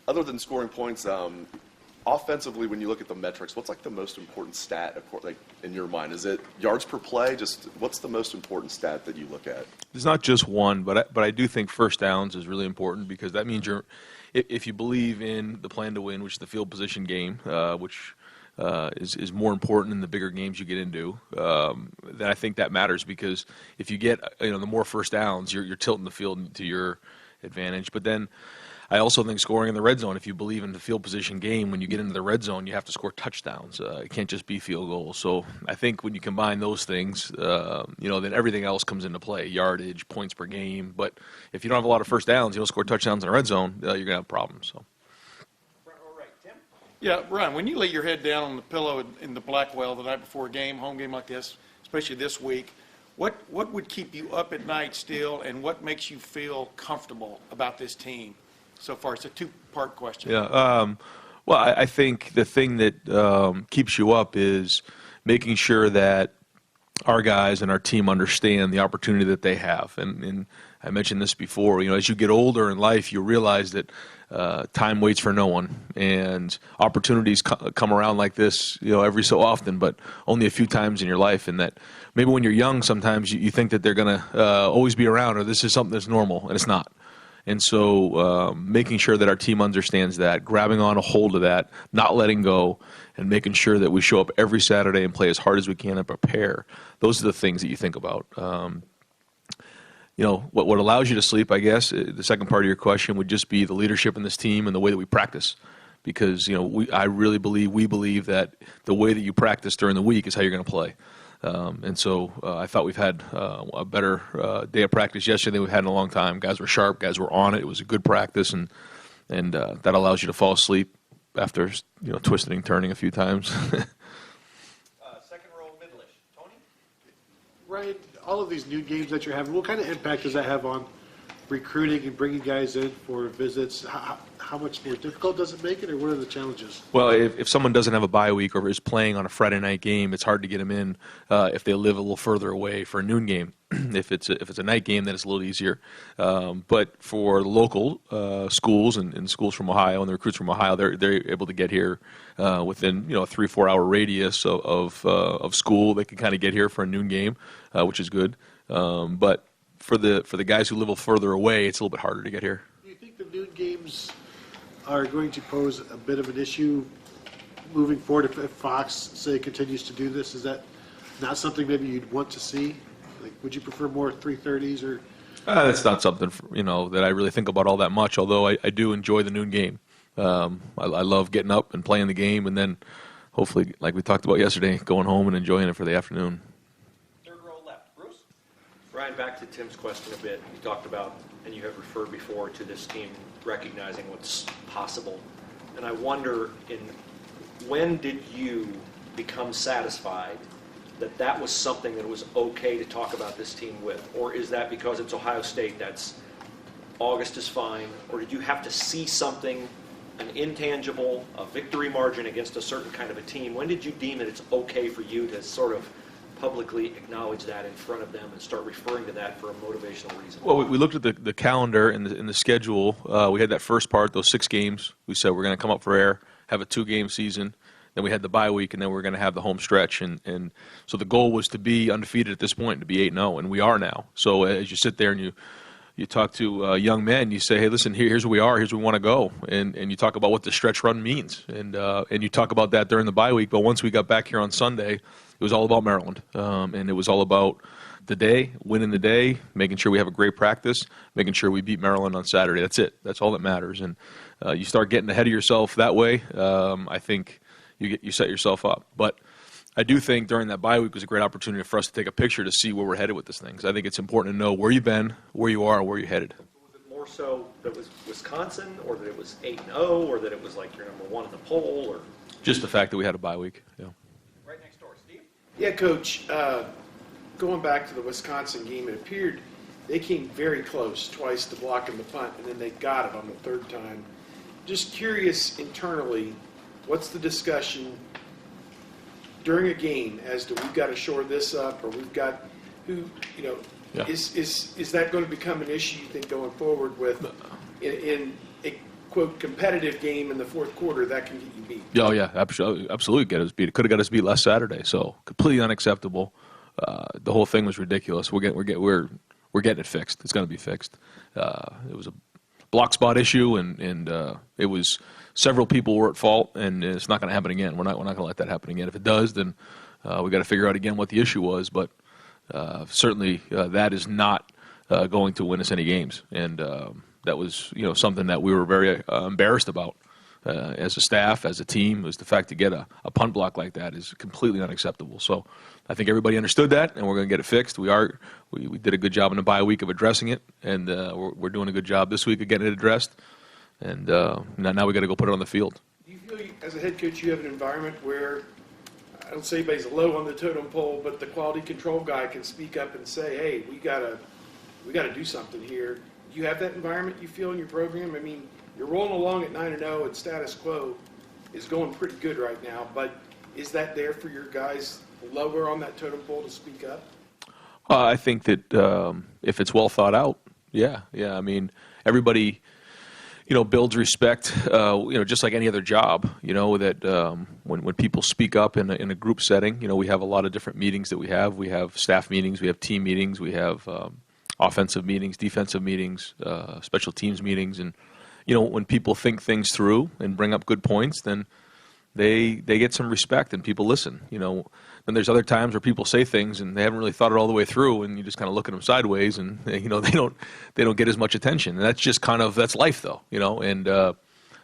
other than scoring points, offensively, when you look at the metrics, what's like the most important stat, like in your mind? Is it yards per play? Just what's the most important stat that you look at? There's not just one, but I do think first downs is really important because that means if you believe in the plan to win, which is the field position game, which is more important in the bigger games you get into, then I think that matters because if you get the more first downs, you're tilting the field to your advantage. But then I also think scoring in the red zone, if you believe in the field position game, when you get into the red zone, you have to score touchdowns. It can't just be field goals. So I think when you combine those things, then everything else comes into play, yardage, points per game. But if you don't have a lot of first downs, you don't score touchdowns in the red zone, you're going to have problems. So. Yeah, Ryan, when you lay your head down on the pillow in the Blackwell the night before a game, home game like this, especially this week, what would keep you up at night still, and what makes you feel comfortable about this team so far? It's a two-part question. Yeah. Well, I think the thing that keeps you up is making sure that our guys and our team understand the opportunity that they have. And I mentioned this before, as you get older in life, you realize that time waits for no one, and opportunities come around like this, every so often, but only a few times in your life. And that maybe when you're young, sometimes you think that they're going to always be around, or this is something that's normal, and it's not. And so making sure that our team understands that, grabbing on a hold of that, not letting go, and making sure that we show up every Saturday and play as hard as we can and prepare. Those are the things that you think about. What allows you to sleep, I guess, the second part of your question would just be the leadership in this team and the way that we practice. Because, I really believe that the way that you practice during the week is how you're going to play. And so I thought we've had a better day of practice yesterday than we've had in a long time. Guys were sharp. Guys were on it. It was a good practice, and that allows you to fall asleep after twisting and turning a few times. Second row, Midlish. Tony? Ryan, all of these new games that you're having, what kind of impact does that have on recruiting and bringing guys in for visits? How much more difficult does it make it, or what are the challenges? Well, if someone doesn't have a bye week or is playing on a Friday night game, it's hard to get them in if they live a little further away for a noon game. If it's a night game, then it's a little easier. But for local schools and schools from Ohio and the recruits from Ohio, they're able to get here within a 3-4 hour radius of school. They can kind of get here for a noon game, which is good. But for the guys who live a little further away, it's a little bit harder to get here. Do you think the noon games are going to pose a bit of an issue moving forward if Fox, say, continues to do this? Is that not something maybe you'd want to see? Like, would you prefer more 3:30s or? That's not something that I really think about all that much. Although I do enjoy the noon game. I love getting up and playing the game, and then hopefully, like we talked about yesterday, going home and enjoying it for the afternoon. Third row left, Bruce. Ryan, back to Tim's question a bit. You talked about, and you have referred before to this team recognizing what's possible, and I wonder, when did you become satisfied that was something that it was okay to talk about this team with? Or is that because it's Ohio State, that's August is fine? Or did you have to see something, an intangible, a victory margin against a certain kind of a team? When did you deem that it's okay for you to sort of publicly acknowledge that in front of them and start referring to that for a motivational reason? Well, we looked at the calendar and the schedule. We had that first part, those 6 games. We said we're going to come up for air, have a 2-game season. Then we had the bye week, and then we're going to have the home stretch. And so the goal was to be undefeated at this point, to be 8-0, and we are now. So as you sit there and you talk to young men, you say, hey, listen, here's where we are, here's where we want to go. And you talk about what the stretch run means. And you talk about that during the bye week. But once we got back here on Sunday, it was all about Maryland. And it was all about the day, winning the day, making sure we have a great practice, making sure we beat Maryland on Saturday. That's it. That's all that matters. And you start getting ahead of yourself that way, I think you set yourself up. But I do think during that bye week was a great opportunity for us to take a picture to see where we're headed with this thing. Because I think it's important to know where you've been, where you are, and where you're headed. Was it more so that it was Wisconsin, or that it was 8-0, or that it was like you're number 1 in the poll, or just the fact that we had a bye week? Yeah. Right next door, Steve. Yeah, Coach. Going back to the Wisconsin game, it appeared they came very close twice to blocking the punt, and then they got it on the third time. Just curious internally, what's the discussion during a game as to we've got to shore this up, or we've got is that going to become an issue you think going forward with in quote, competitive game in the fourth quarter, that can get you beat. Oh yeah, absolutely get us beat. It could have got us beat last Saturday. So completely unacceptable. The whole thing was ridiculous. We're getting it fixed. It's going to be fixed. It was a block spot issue, and it was several people were at fault, and it's not going to happen again. We're not going to let that happen again. If it does, then we got to figure out again what the issue was. But certainly that is not going to win us any games, and that was something that we were very embarrassed about as a staff, as a team. Was the fact to get a punt block like that is completely unacceptable. So I think everybody understood that, and we're going to get it fixed. We did a good job in the bye week of addressing it, and we're doing a good job this week of getting it addressed. And now we got to go put it on the field. Do you feel, as a head coach, you have an environment where, I don't say anybody's low on the totem pole, but the quality control guy can speak up and say, hey, we gotta do something here. Do you have that environment you feel in your program? I mean, you're rolling along at 9-0 and status quo is going pretty good right now, but is that there for your guys lower on that totem pole to speak up? I think that if it's well thought out, yeah. I mean, everybody, builds respect, just like any other job, that when people speak up in a group setting, we have a lot of different meetings that we have. We have staff meetings, we have team meetings, we have offensive meetings, defensive meetings, special teams meetings, and when people think things through and bring up good points, then they get some respect and people listen. Then there's other times where people say things and they haven't really thought it all the way through, and you just kind of look at them sideways, and they don't get as much attention. And that's just that's life, though. And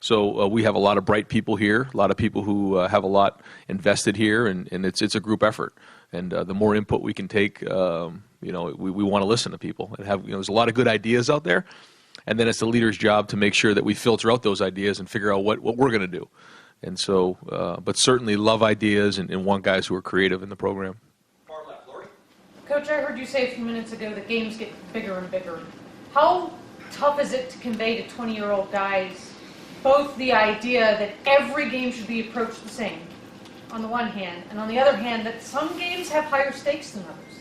so we have a lot of bright people here, a lot of people who have a lot invested here, and it's a group effort. And the more input we can take, we want to listen to people and have. There's a lot of good ideas out there. And then it's the leader's job to make sure that we filter out those ideas and figure out what we're going to do. And so, but certainly love ideas and want guys who are creative in the program. Far left, Lori. Coach, I heard you say a few minutes ago that games get bigger and bigger. How tough is it to convey to 20-year-old guys both the idea that every game should be approached the same, on the one hand, and on the other hand, that some games have higher stakes than others,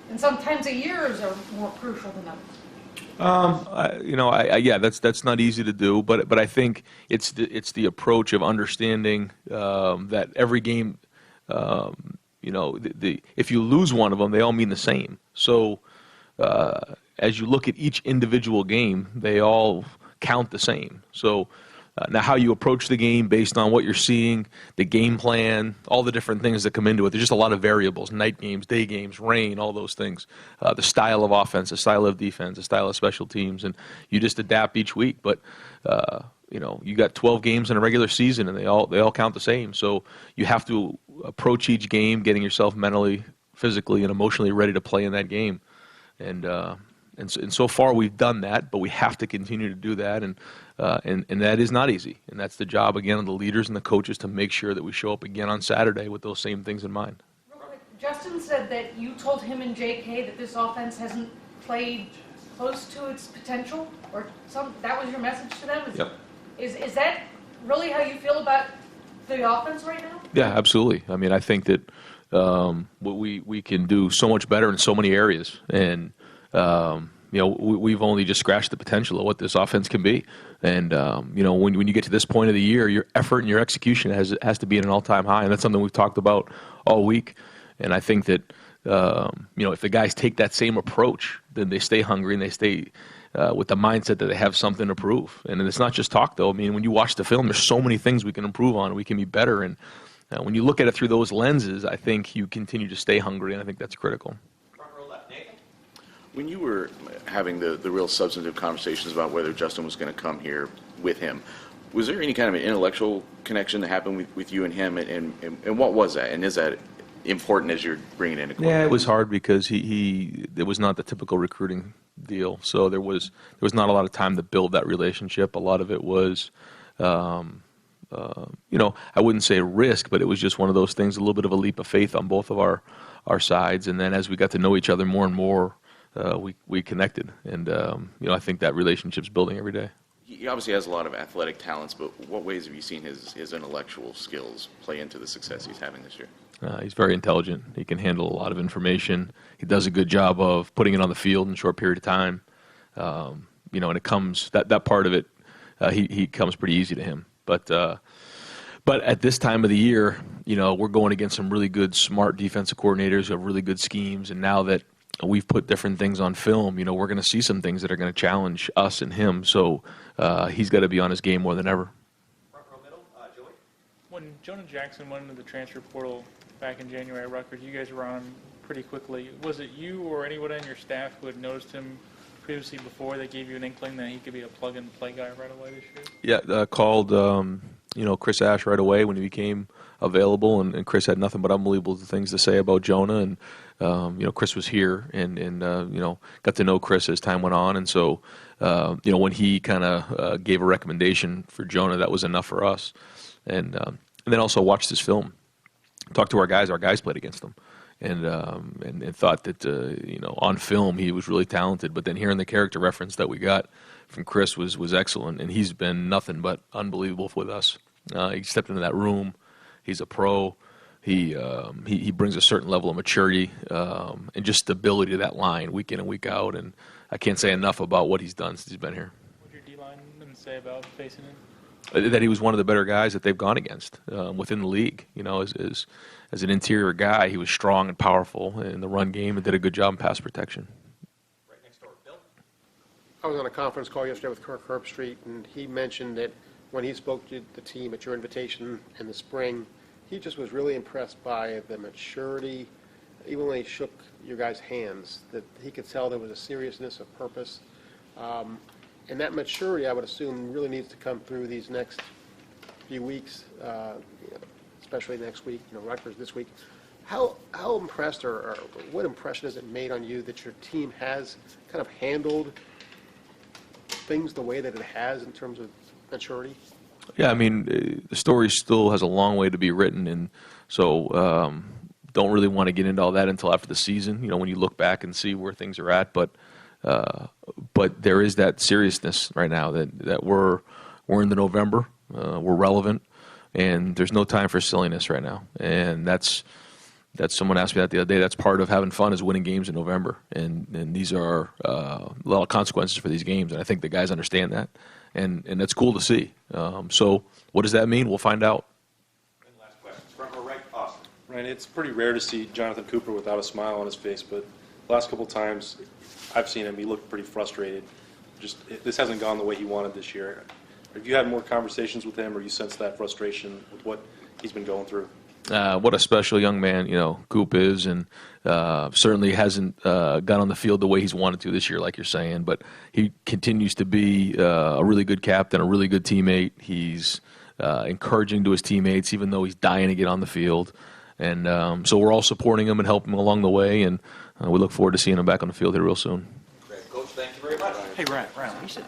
and sometimes the years are more crucial than others? That's not easy to do, but I think it's the approach of understanding that every game, if you lose one of them, they all mean the same. So as you look at each individual game, they all count the same. So now how you approach the game based on what you're seeing, the game plan, all the different things that come into it. There's just a lot of variables, night games, day games, rain, all those things. The style of offense, the style of defense, the style of special teams, and you just adapt each week. But, you got 12 games in a regular season, and they all count the same. So you have to approach each game getting yourself mentally, physically, and emotionally ready to play in that game. And so far we've done that, but we have to continue to do that, and that is not easy. And that's the job, again, of the leaders and the coaches to make sure that we show up again on Saturday with those same things in mind. Real quick, Justin said that you told him and JK that this offense hasn't played close to its potential, or that was your message to them? Yep. Is that really how you feel about the offense right now? Yeah, absolutely. I mean, I think that we can do so much better in so many areas, and we've only just scratched the potential of what this offense can be. And when you get to this point of the year, your effort and your execution has to be at an all-time high, and that's something we've talked about all week. And I think that if the guys take that same approach, then they stay hungry and they stay with the mindset that they have something to prove. And it's not just talk, though. I mean, when you watch the film, there's so many things we can improve on, and we can be better. And when you look at it through those lenses, I think you continue to stay hungry, and I think that's critical. Front row left, Nathan. When you were having the real substantive conversations about whether Justin was going to come here with him, was there any kind of an intellectual connection that happened with you and him, and what was that? And is that important as you're bringing in a quarterback? Yeah, it was hard because it was not the typical recruiting deal. So there was not a lot of time to build that relationship. A lot of it was, I wouldn't say risk, but it was just one of those things, a little bit of a leap of faith on both of our sides. And then as we got to know each other more and more, we connected. And, I think that relationship's building every day. He obviously has a lot of athletic talents, but what ways have you seen his intellectual skills play into the success he's having this year? He's very intelligent. He can handle a lot of information. He does a good job of putting it on the field in a short period of time. And it comes, that part of it he comes pretty easy to him. But at this time of the year, we're going against some really good, smart defensive coordinators who have really good schemes. And now that we've put different things on film, we're going to see some things that are going to challenge us and him. So he's got to be on his game more than ever. Front row middle, Joey? When Jonah Jackson went into the transfer portal back in January at Rutgers, you guys were on him pretty quickly. Was it you or anyone on your staff who had noticed him previously before that gave you an inkling that he could be a plug-and-play guy right away this year? Yeah, called Chris Ash right away when he became available, and Chris had nothing but unbelievable things to say about Jonah. And Chris was here, and got to know Chris as time went on. And so when he kind of gave a recommendation for Jonah, that was enough for us. And then also watched his film, talked to our guys. Our guys played against him. And thought that on film he was really talented, but then hearing the character reference that we got from Chris was excellent, and he's been nothing but unbelievable with us. He stepped into that room. He's a pro. He brings a certain level of maturity and just stability to that line week in and week out. And I can't say enough about what he's done since he's been here. What did your D-lineman say about facing him? That he was one of the better guys that they've gone against within the league. As an interior guy, he was strong and powerful in the run game and did a good job in pass protection. Right next door, Bill? I was on a conference call yesterday with Kirk Herbstreit, and he mentioned that when he spoke to the team at your invitation in the spring, he just was really impressed by the maturity, even when he shook your guys' hands, that he could tell there was a seriousness of purpose. And that maturity, I would assume, really needs to come through these next few weeks, especially next week, Rutgers this week. How impressed or what impression has it made on you that your team has kind of handled things the way that it has in terms of maturity? Yeah, I mean, the story still has a long way to be written, and so don't really want to get into all that until after the season, when you look back and see where things are at. But there is that seriousness right now that we're in the November, we're relevant, and there's no time for silliness right now. And that's someone asked me that the other day. That's part of having fun, is winning games in November, and these are a lot of consequences for these games, and I think the guys understand that, and that's cool to see. So what does that mean? We'll find out. And last question, front row right, Austin. Right, it's pretty rare to see Jonathan Cooper without a smile on his face, but the last couple times I've seen him, he looked pretty frustrated. This hasn't gone the way he wanted this year. Have you had more conversations with him, or you sense that frustration with what he's been going through? What a special young man, Coop is, and certainly hasn't got on the field the way he's wanted to this year, like you're saying. But he continues to be a really good captain, a really good teammate. He's encouraging to his teammates, even though he's dying to get on the field. And so we're all supporting him and helping him along the way, and we look forward to seeing him back on the field here real soon. Great. Coach, thank you very much. Hey, Ryan, you said